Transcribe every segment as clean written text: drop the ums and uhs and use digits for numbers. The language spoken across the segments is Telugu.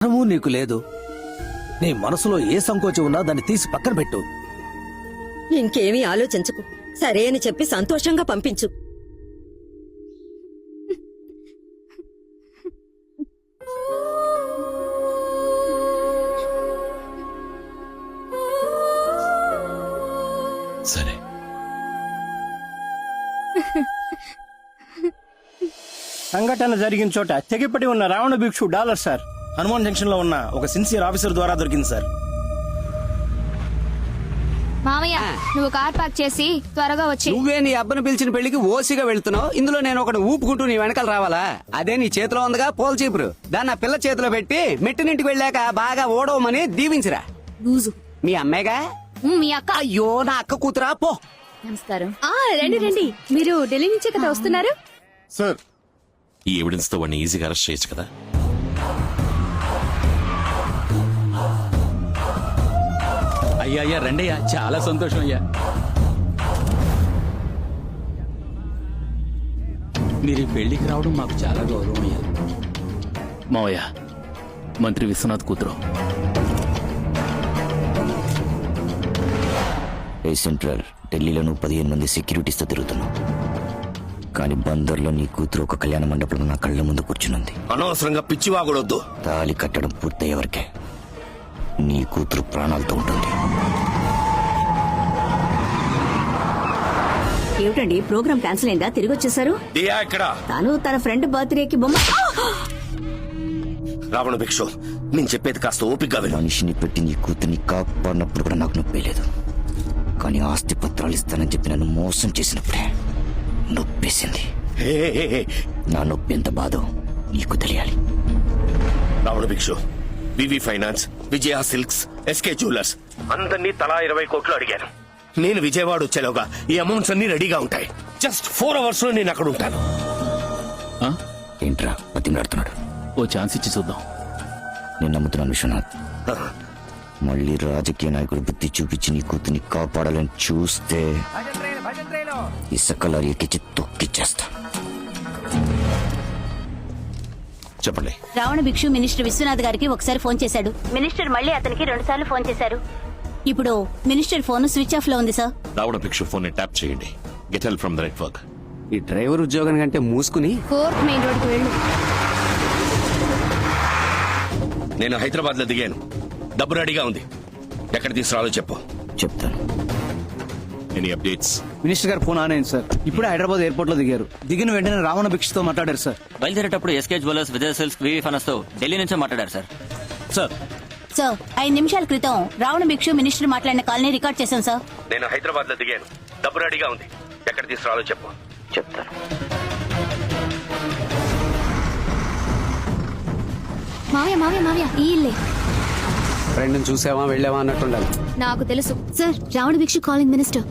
నువ్వు నీకు లేదు. నీ మనసులో ఏ సంకోచం ఉన్నా దాన్ని తీసి పక్కన పెట్టు. ఇంకేమీ ఆలోచించకు. సరే అని చెప్పి సంతోషంగా పంపించు. సరే. సంఘటన జరిగిన చోట తెగిపడి ఉన్న రావణ భిక్షు డాలర్ సార్ హనుమాన్ జంక్షన్ లో ఉన్న ఒక సిన్సియర్ ఆఫీసర్ ద్వారా దొరికింది సార్. మామయ్య నువ్వు కార్ పార్క్ చేసి త్వరగా వచ్చి. నువ్వే నీ అబ్బను పిలిచిన పెళ్లికి ఓసిగా వెళ్తున్నావు. ఇందులో నేను ఒకటి ఊపుకుంటూ నీ వెనకాల రావాలా? అదే నీ చేతిలో ఉందిగా పోల్ చీపురు, దాన్ని ఆ పిల్ల చేతిలో పెట్టి మెట్టినింటికి వెళ్ళాక బాగా ఓడవమని దీవించిరా. మీ అమ్మాయిగా? మీ అక్క. అయ్యో నా అక్క కూతురా పో. నమస్కారం. రండి రండి, మీరు ఢిల్లీ నుంచే కదా వస్తున్నారు? సార్, ఈ ఎవిడెన్స్ తో వాడిని ఈజీగా అరెస్ట్ చేయొచ్చు కదా. అయ్యా అయ్యా రండయ్యా, చాలా సంతోషం అయ్యా. మీరు ఈ పెళ్లికి రావడం మాకు చాలా గౌరవం అయ్యా. మావయ్య, మంత్రి విశ్వనాథ్ కూతురు. సెంట్రల్ ఢిల్లీలో నువ్వు 15 మంది సెక్యూరిటీస్తో తిరుగుతున్నావు, కానీ బందర్లో నీ కూతురు ఒక కళ్యాణ మండపంలో నా కళ్ళ ముందు కూర్చునుంది. అనవసరంగా పిచ్చివాగొడొద్దు. తాళి కట్టడం పూర్తయ్యేవరకే నీ కూతురు ప్రాణాలతో ఉంటుంది. ఏమిటండి, ప్రోగ్రామ్ క్యాన్సిల్ అయిందా? తిరిగి వచ్చేసారు? తను తన ఫ్రెండ్ బర్త్డేకి బొమ్మ. రావణ భిక్షు, నేను చెప్పేది కాస్త ఓపికగా విను. మనిషిని పెట్టి నీ కూతుర్ని కాపాడినప్పుడు కూడా నాకు నొప్పి లేదు, కానీ ఆస్తి పత్రాలు ఇస్తానని చెప్పి నన్ను మోసం చేసినప్పుడే నొప్పేసింది. నా నొప్పి ఎంత బాధో నీకు తెలియాలి. రావణ భిక్షు, వివి finance, Vijaya silks, SK jewellers అందరినీ తలా 20 కోట్లు అడిగాను. నేను విజయవాడ వచ్చేలోగా ఈ అమౌంట్స్ అన్ని రెడీగా ఉంటాయి. జస్ట్ 4 hours లో నేను అక్కడ ఉంటాను. ఏంట్రా బతిమలాడుతున్నాడు? ఓ ఛాన్స్ ఇచ్చి చూద్దాం. నేను నమ్ముతున్నాను విశ్వనాథ్. మళ్ళీ రాజకీయ నాయకుడు బుద్ధి చూపించి నీ కూతుర్ని కాపాడాలని చూస్తే ఇసుక లారీ ఎక్కించి తొక్కిచ్చేస్తా. చెప్పండి. రావణ భిక్షు మినిస్టర్ విశ్వనాథ్ గారికి ఒకసారి ఫోన్ చేశాడు. మినిస్టర్ మళ్ళీ అతనికి 2 సార్లు ఫోన్ చేశారు. ఇప్పుడు మినిస్టర్ ఫోన్ స్విచ్ ఆఫ్ లో ఉంది సార్. రావణ భిక్షు ఫోన్ ని ట్యాప్ చేయండి. Get help from the network. ఈ డ్రైవర్ ఉద్యోగం కంటే మూసుకుని 4th మెయిన్ రోడ్ కి వెళ్ళు. నేను హైదరాబాద్ లో దిగాను. డబ్బు రెడీగా ఉంది. ఎక్కడ తీసుకురావాలో చెప్పు. చెప్తాను. Any updates? మినిస్టర్ గారు ఫోన్ ఆన్ అయింది సార్. ఇప్పుడే హైదరాబాద్ ఎయిర్పోర్ట్ లో దిగారు. దిగిన వెంటనే రావణ భిక్షతో మాట్లాడారు సార్. బయలుదేరేటప్పుడు ఎస్కే జ్యువెలర్స్, విజయ సిల్క్స్, వివి ఫైనాన్స్ తో ఢిల్లీ నుంచే మాట్లాడారు సార్. సార్ 5 నిమిషాల క్రితం రావణ భిక్షు మినిస్టర్ మాట్లాడిన కాల్ని రికార్డ్ చేశాం సార్. నేను హైదరాబాద్ లో దిగాను. డబ్బు రెడీగా ఉంది. ఎక్కడ తీసుకురావాలో చెప్పు. చెప్తాను. మావయ్య మావయ్య మావయ్య, ఈ ఇల్లే. ఫ్రెండ్ చూసావా వెళ్ళావా అన్నట్టుండాలి. నాకు తెలుసు సార్. రావణ భిక్షు కాలింగ్ మినిస్టర్.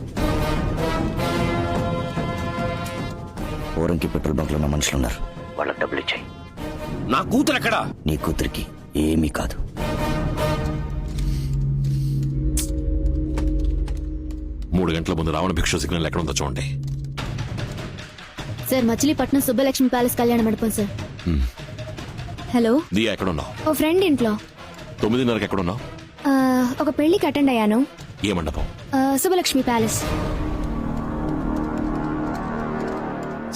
ఓరంకి పెట్రోల్ బంక్ లో ఉన్న మనుషులు ఉన్నారు, వాళ్ళకి డబ్బులు ఇచ్చాయి. నా కూతురు ఎక్కడా? నీ కూతురికి ఏమీ కాదు. మూడు గంటల ముందు రావణ భిక్షు సిగ్నల్ ఎక్కడ ఉందో చూడండి. సార్, మచిలీపట్నం సుబ్బలక్ష్మి ప్యాలెస్ కళ్యాణ మండపం సార్. హలో దియా, ఎక్కడ ఉన్నావు? ఓ ఫ్రెండ్ ఇంట్లో. 9:30కి ఎక్కడ ఉన్నావు? ఒక పెళ్లికి అటెండ్ అయ్యాను. ఏ మండపం? సుబ్బలక్ష్మి ప్యాలెస్.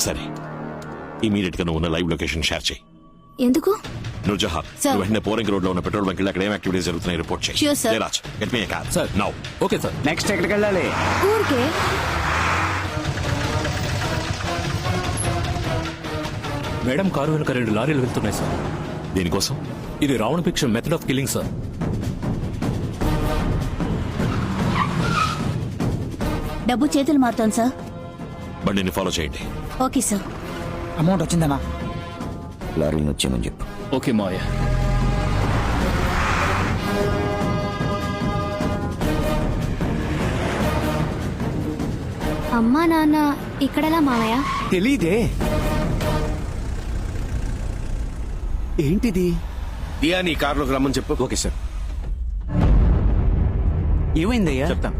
సరే, ఇమీడియట్ గా నువ్వు ఉన్న లైవ్ లొకేషన్ షేర్ చేయి. ఎందుకు? నూర్జహాన్, నువ్వు వెంటనే పోరింగ్ రోడ్ లో ఉన్న పెట్రోల్ బంక్ అక్కడ ఏం యాక్టివిటీస్ జరుగుతున్నాయి రిపోర్ట్ చేయి. Sure, sir. Jayaraj, get me a car. Sir now. Okay sir. Next ఎక్కడికి వెళ్ళాలి? ఊరికే. మేడం కారు వెనుక 2 లారీలు వెళ్తున్నాయి సార్. దీనికోసం? ఇది రావణ భిక్ష మెథడ్ ఆఫ్ కిల్లింగ్ సార్. డబ్బు చేతులు మారుతోంది సార్. బండిని ఫాలో చేయండి. Okay sir. అమౌంట్ వచ్చిందన్నా? లారీని వచ్చేయమని చెప్పు. ఓకే మావయ్య. అమ్మా నాన్న ఇక్కడలా మావయ్య? తెలీదే. ఏంటిది? దియా, నీ కార్లోకి రమ్మని చెప్పు. Okay sir. ఏమైందయ్యా? చెప్తాను.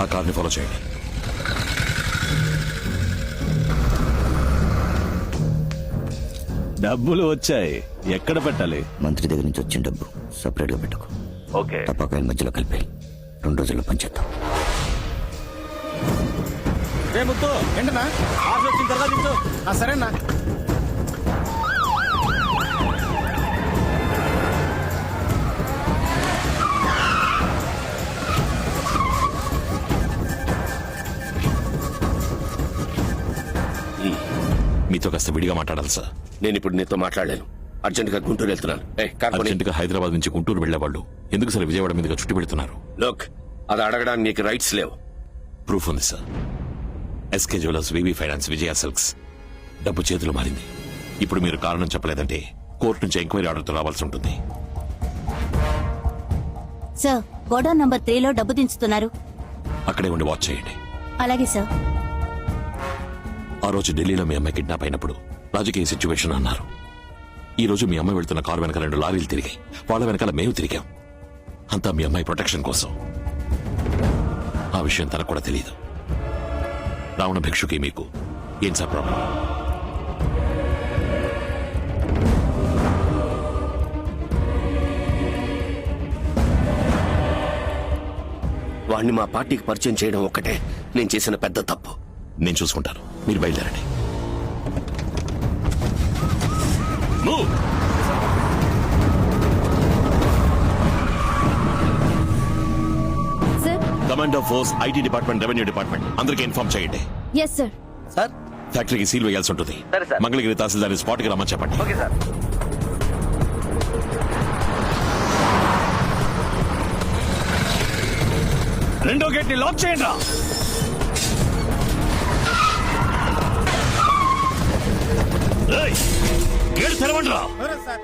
ఆ కార్ని ఫాలో చేయండి. డబ్బులు వచ్చాయి, ఎక్కడ పెట్టాలి? మంత్రి దగ్గర నుంచి వచ్చిన డబ్బు సపరేట్ గా పెట్టుకో. ఓకే. టపాకాయల మధ్యలో కలిపి 2 రోజుల్లో పనిచేద్దాం. ఏంటన్నా ఆఫీస్ వచ్చిన తర్వాత దించు. సరేనా? మీతో కాస్త విడిగా మాట్లాడాలి సార్. నేను ఇప్పుడు నీతో మాట్లాడలేను. అర్జెంట్ గా గుంటూరు వెళ్తున్నాను. అర్జెంట్ గా హైదరాబాద్ నుంచి గుంటూరు వెళ్లేవాళ్ళు ఎందుకు సార్ విజయవాడ మీదుగా చుట్టి పెడుతున్నారు? లోక్, అది అడగడానికి నీకు రైట్స్ లేవు. ప్రూఫ్ ఉంది sir. SK jewellers, VV finance, Vijaya silks డబ్బు చేతులు మారింది. ఇప్పుడు మీరు కారణం చెప్పలేదంటే కోర్టు నుంచి ఎంక్వైరీ ఆర్డర్తో రావాల్సి ఉంటుంది. సార్, గోడౌన్ నంబర్ 3లో డబ్బు దించుతున్నారు. అక్కడే ఉండి వాచ్ చేయండి. అలాగే సార్. ఆ రోజు ఢిల్లీలో మీ అమ్మాయి కిడ్నాప్ అయినప్పుడు రాజకీయ సిచ్యువేషన్ అన్నారు. ఈ రోజు మీ అమ్మాయి వెళ్తున్న కారు వెనక 2 లారీలు తిరిగాయి. వాళ్ళ వెనకాల మేము తిరిగాం. అంతా మీ అమ్మాయి ప్రొటెక్షన్ కోసం. ఆ విషయం తనకు కూడా తెలియదు. రావణ భిక్షుకి మీకు ఏం సార్ ప్రాబ్లం? వాణ్ణి మా పార్టీకి పరిచయం చేయడం ఒక్కటే నేను చేసిన పెద్ద తప్పు. నేను చూసుకుంటాను, మీరు బయలుదేరండి. Move! Sir. Commander force, IT department, revenue department అందరికీ ఇన్ఫార్మ్ చేయండి. Yes sir. సార్, ఫ్యాక్టరీకి సీల్ వేయాల్సి ఉంటుంది. మంగళగిరి తహసీల్దార్ స్పాట్ కి రమ్మని చెప్పండి. రెండో గేట్ ని లాక్ చేయండి.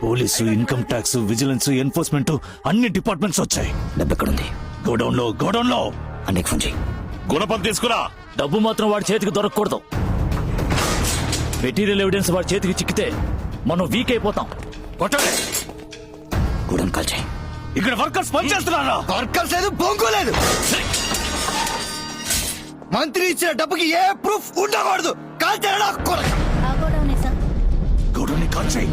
Police, income tax, vigilance, enforcement అన్ని డిపార్ట్మెంట్స్ వచ్చాయి. డబ్బు ఎక్కడుంది? గోడౌన్ లో అన్నయ్య ఫోన్ చేయి. గుణపం తీసుకురా. డబ్బు మాత్రం వాడి చేతికి దొరకకూడదు. మెటీరియల్ ఎవిడెన్స్ వాడి చేతికి చిక్కితే మనం వీక్ అయిపోతాం. కొట్టండి. గూడెం కాల్ చేయి. ఇక్కడ వర్కర్స్ పనిచేస్తున్నారా? వర్కర్స్ లేదు, బొంగు లేదు. మంత్రి ఇచ్చిన డబ్బుకి ఏ ప్రూఫ్ ఉండకూడదు. కాల్ చేయడా కొరక. ఆ గోడౌనే సార్. గూడెం కాల్ చేయి.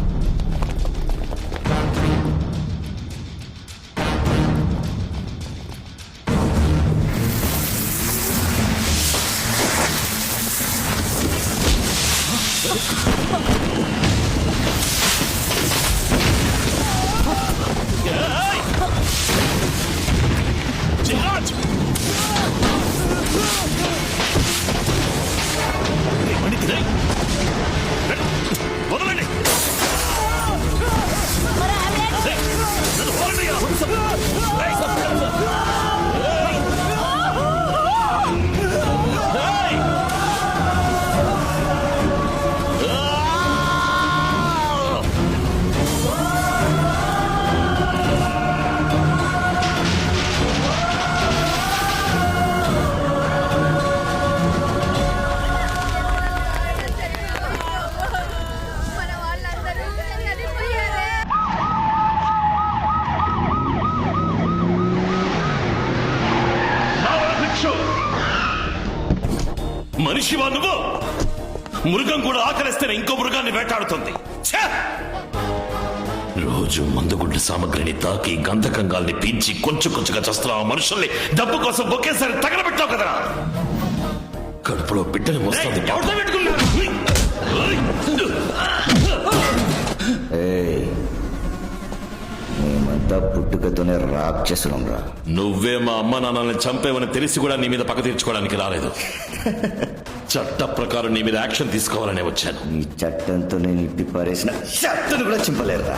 వదలండి. మనిషివా నువ్వు? మృగం కూడా ఆకలిస్తేనే ఇంకో మృగాన్ని వేటాడుతుంది. రోజు మందుగుండు సామగ్రిని తాకి గంధకంగాల్ని పీల్చి కొంచెం కొంచెంగా చేస్తున్న ఆ మనుషుల్ని డబ్బు కోసం ఒకేసారి తగలబెట్టావు కదరా. కడుపులో బిడ్డని మోస్తుంది. మేమంతా పుట్టుకతోనే రాక్షసులం రా. నువ్వే మా అమ్మ నాన్నల్ని చంపేవని తెలిసి కూడా నీ మీద పగ తీర్చుకోవడానికి రాలేదు. చట్ట ప్రకారం నీ మీద యాక్షన్ తీసుకోవాలనే వచ్చాను. ఈ చట్టంతో నేను ఇప్పి పారేసిన చట్టను కూడా చింపలేరురా.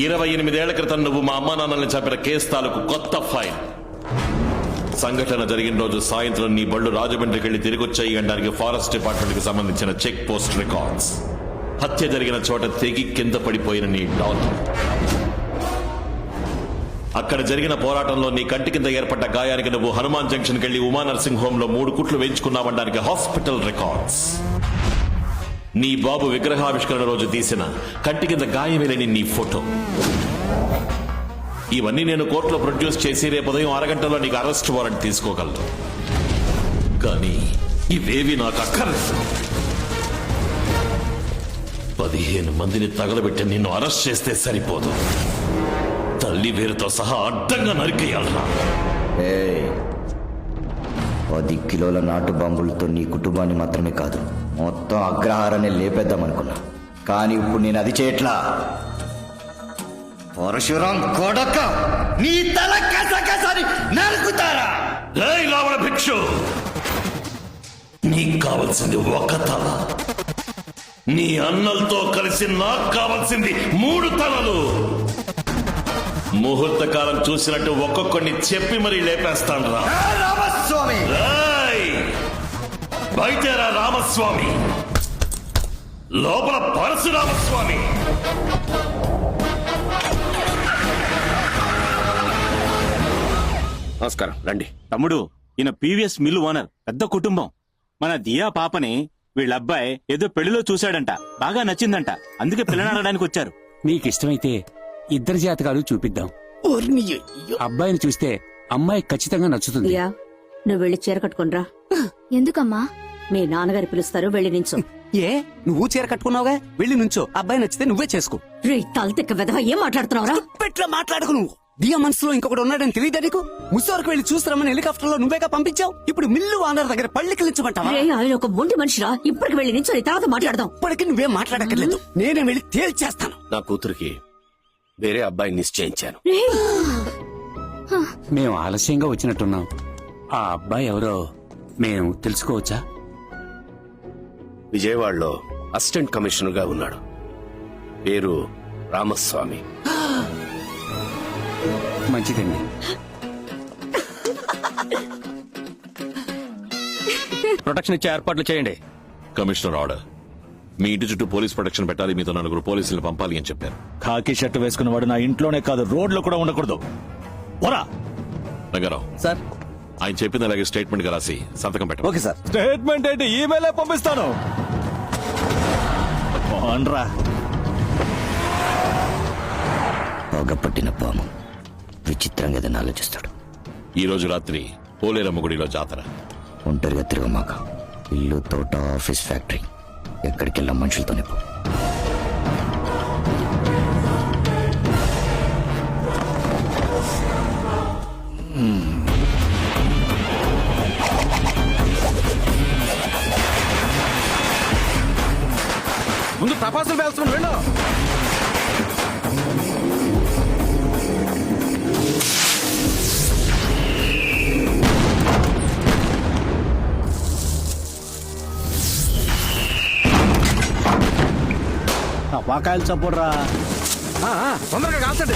ఇరవై 28 క్రితం నువ్వు మా అమ్మా నాన్నల్ని చంపిన కేసు తాలూకు కొత్త ఫైల్. సంఘటన జరిగిన రోజు సాయంత్రం నీ బళ్ళు రాజమండ్రికి వెళ్లి తిరిగి వచ్చాయి అనడానికి ఫారెస్ట్ డిపార్ట్మెంట్ కి సంబంధించిన చెక్ పోస్ట్ రికార్డ్స్. హత్య జరిగిన చోట తెగి కింద పడిపోయిన నీ డాటర్. అక్కడ జరిగిన పోరాటంలో నీ కంటి కింద ఏర్పడ్డ గాయానికి నువ్వు హనుమాన్ జంక్షన్ కెళ్లి ఉమా నర్సింగ్ హోమ్ లో 3 కుట్లు వేయించుకున్నావడానికి హాస్పిటల్ రికార్డ్స్. నీ బాబు విగ్రహావిష్కరణ రోజు తీసిన కంటి కింద గాయమేలేని నీ ఫోటో. ఇవన్నీ నేను కోర్టులో ప్రొడ్యూస్ చేసి రేపు ఉదయం 6 గంటల్లో నీకు అరెస్ట్ వారెంట్ తీసుకోగలను. కానీ ఇవేవి నాకు అక్కర్లేదు. 15 మందిని తగలబెట్టి నిన్ను అరెస్ట్ చేస్తే సరిపోదు, తల్లి వేరుతో సహా అడ్డంగా నరికేయాలరా. 10 కిలోల నాటు బాంబులతో నీ కుటుంబాన్ని మాత్రమే కాదు, మొత్తం అగ్రహారాన్ని లేపేద్దామనుకున్నా. కానీ ఇప్పుడు నేను అది చేయట్లా. పరశురాం కొడక, నీ తల కసకసని నరుకుతారా? ఏయ్ రావణ భిక్షు, నీకు కావలసింది ఒక తల, నీ అన్నలతో కలిసి నాకు కావాల్సింది 3 తలలు. ముహూర్త కాలం చూసినట్టు ఒక్కొక్కడిని చెప్పి మరీ లేపేస్తాను రా. రామస్వామి, బయటరా రామస్వామి, లోపల పరశురామస్వామి. నమస్కారం, రండి. తమ్ముడు, ఈయన పీవీఎస్ మిల్లు ఓనర్, పెద్ద కుటుంబం. మన దియా పాపని వీళ్ళ అబ్బాయి ఏదో పెళ్లిలో చూశాడంట, బాగా నచ్చిందంట, అందుకే పిల్లనాడడానికి వచ్చారు. మీకు ఇష్టమైతే ఇద్దరు జాతకాలు చూపిద్దాం. అబ్బాయిని చూస్తే అమ్మాయి ఖచ్చితంగా నచ్చుతుంది. దియా, నువ్వు వెళ్ళి చీర కట్టుకునిరా. ఎందుకమ్మా? మీ నాన్నగారు పిలుస్తారు, వెళ్ళి నించో. ఏ, నువ్వు చీర కట్టుకున్నావుగా, వెళ్ళి నుంచో. అబ్బాయి నచ్చితే నువ్వే చేసుకో. రే తలతిక్క వెధవ, ఏం మాట్లాడుతున్నావురా? పెట్లా మాట్లాడకు నువ్వు. దియా మనసులో ఇంకొకటి ఉన్నాడని తెలియదా నీకు? ముసోరకు వెళ్ళి చూస్తారమని హెలికాప్టర్ లో నువ్వేగా పంపించావు. ఇప్పుడు మిల్లు ఓనర్ దగ్గర పళ్ళికిలించమంటావా? రే, ఆయన ఒక మొండి మనిషిరా. ఇప్పటికి వెళ్ళి నించో, తర్వాత మాట్లాడదాం. ఇప్పటికి నువ్వేం మాట్లాడక్కర్లేదు, నేనే వెళ్ళి తేల్చేస్తాను. నా కూతురికి వేరే అబ్బాయిని నిశ్చయించాను. మేము ఆలస్యంగా వచ్చినట్టున్నాం. ఆ అబ్బాయి ఎవరో మేము తెలుసుకోవచ్చా? విజయవాడలో అసిస్టెంట్ కమిషనర్ గా ఉన్నాడు. పేరు రామస్వామి. మంచిదండి. ప్రొటెక్షన్ ఇచ్చే ఏర్పాట్లు చేయండి. కమిషనర్ ఆర్డర్, మీ ఇంటి చుట్టూ పోలీస్ ప్రొటెక్షన్ పెట్టాలి, మీతో 4 పోలీసులు పంపాలి అని చెప్పారు. ఖాకీ షర్టు వేసుకున్నవాడు నా ఇంట్లోనే కాదు, రోడ్లో కూడా ఉండకూడదు. పోరా. రంగారావు సార్, ఆయన చెప్పిన అలాగే స్టేట్మెంట్ గా రాసి సంతకం పెట్టండి. Okay sir. స్టేట్మెంట్ ఏంటి, ఈమెయిలే పంపిస్తాను. పోన్రా. పగపట్టిన పాము విచిత్రంగా ఏదైనా ఆలోచిస్తాడు. ఈ రోజు రాత్రి పోలేరమ్మ గుడిలో జాతర. ఒంటరిగా తిరగమాక. ఇల్లు, తోట, ఆఫీస్, ఫ్యాక్టరీ, ఎక్కడికెళ్ళా మనుషులతోనే పో. ముందు తపాసులు పేల్చుకుని వెళ్ళు. పాకాయలు చప్పుడురా. తొందరగా కాల్చండి.